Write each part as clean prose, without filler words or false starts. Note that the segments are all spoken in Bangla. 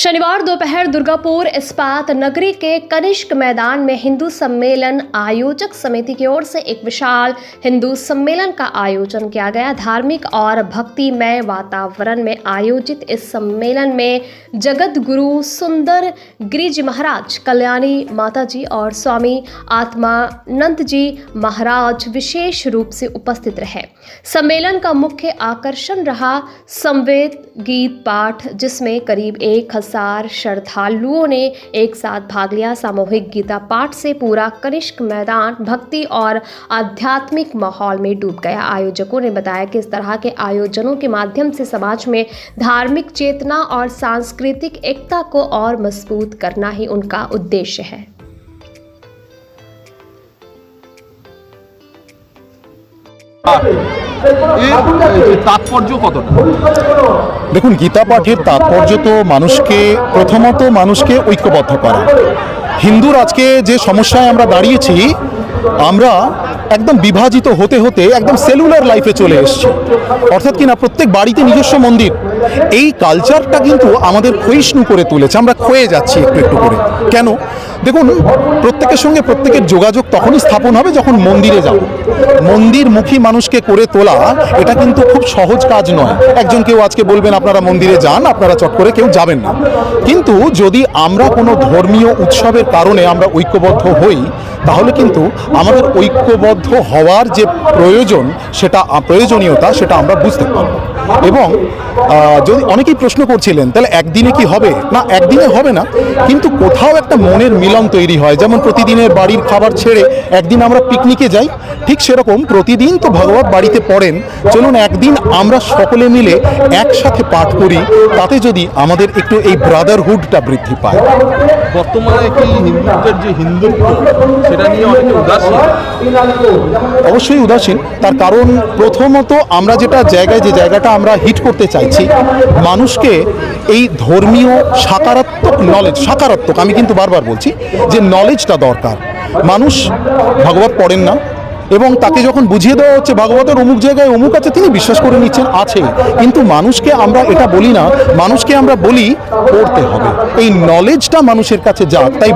शनिवार दोपहर दुर्गापुर इस्पात नगरी के कनिष्क मैदान में हिंदू सम्मेलन आयोजक समिति की ओर से एक विशाल हिंदू सम्मेलन का आयोजन किया गया। धार्मिक और भक्तिमय वातावरण में आयोजित इस सम्मेलन में जगत गुरु सुंदर गिरिजी महाराज, कल्याणी माता जी और स्वामी आत्मानंद जी महाराज विशेष रूप से उपस्थित रहे। सम्मेलन का मुख्य आकर्षण रहा समवेत गीत पाठ, जिसमें करीब 1000 श्रद्धालुओं ने एक साथ भाग लिया। सामूहिक गीता पाठ से पूरा कनिष्क मैदान भक्ति और आध्यात्मिक माहौल में डूब गया। आयोजकों ने बताया कि इस तरह के आयोजनों के माध्यम से समाज में धार्मिक चेतना और सांस्कृतिक एकता को और मजबूत करना ही उनका उद्देश्य है। तात्पर्य कतटा? देखুন, গীতা পাঠের তাৎপর্য তো প্রথমত মানুষকে ঐক্যবদ্ধ করা। হিন্দুর আজকে যে সমস্যায় আমরা দাঁড়িয়েছি, আমরা একদম বিভাজিত হতে হতে একদম সেলুলার লাইফে চলে এসেছি। অর্থাৎ কিনা প্রত্যেক বাড়িতে নিজস্ব মন্দির, এই কালচারটা কিন্তু আমাদের ক্ষয়িষ্ণু করে তুলেছে। আমরা ক্ষয়ে যাচ্ছি একটু একটু করে। কেন? দেখুন, প্রত্যেকের সঙ্গে প্রত্যেকের যোগাযোগ তখনই স্থাপন হবে যখন মন্দিরে যাব। মন্দিরমুখী মানুষকে করে তোলা এটা কিন্তু খুব সহজ কাজ নয়। একজন কেউ আজকে বলবেন আপনারা মন্দিরে যান, আপনারা চট করে কেউ যাবেন না। কিন্তু যদি আমরা কোনো ধর্মীয় উৎসবের কারণে আমরা ঐক্যবদ্ধ হই, তাহলে কিন্তু আমাদের ঐক্যবদ্ধ হওয়ার যে প্রয়োজনীয়তা সেটা আমরা বুঝতে পারব। এবং যদি অনেকেই প্রশ্ন করছিলেন তাহলে একদিনে কি হবে? না, একদিনে হবে না, কিন্তু কোথাও একটা মনের মিলন তৈরি হয়। যেমন প্রতিদিনের বাড়ির খাবার ছেড়ে একদিন আমরা পিকনিকে যাই, ঠিক সেরকম প্রতিদিন তো ভগবত বাড়িতে পড়েন, চলুন একদিন আমরা সকলে মিলে একসাথে পাঠ করি, তাতে যদি আমাদের একটু এই ব্রাদারহুডটা বৃদ্ধি পায়। বর্তমানে কি হিন্দুদের যে হিন্দুত্ব সেটা নিয়ে অনেকে উদাসীন? অবশ্যই উদাসীন। তার কারণ প্রথমত আমরা যে জায়গাটা আমরা হিট করতে চাইছি, মানুষকে এই ধর্মীয় সাকারাত্মক আমি কিন্তু বারবার বলছি যে নলেজটা দরকার। মানুষ ভগবত পড়েন না, এবং তাকে যখন বুঝিয়ে দেওয়া হচ্ছে ভাগবতের অমুক জায়গায় অমুক আছে, তিনি বিশ্বাস করে নিচ্ছেন আছে। কিন্তু মানুষকে আমরা এটা বলি না, মানুষকে আমরা বলি পড়তে হবে, এই নলেজটা মানুষের কাছে যাক। তাই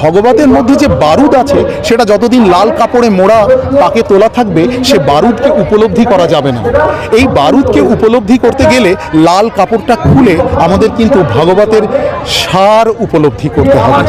ভগবতের মধ্যে যে বারুদ আছে, সেটা যতদিন লাল কাপড়ে মোড়া তাকে তোলা থাকবে, সে বারুদকে উপলব্ধি করা যাবে না। এই বারুদকে উপলব্ধি করতে গেলে লাল কাপড়টা খুলে আমাদের কিন্তু ভগবতের সার উপলব্ধি করতে হবে।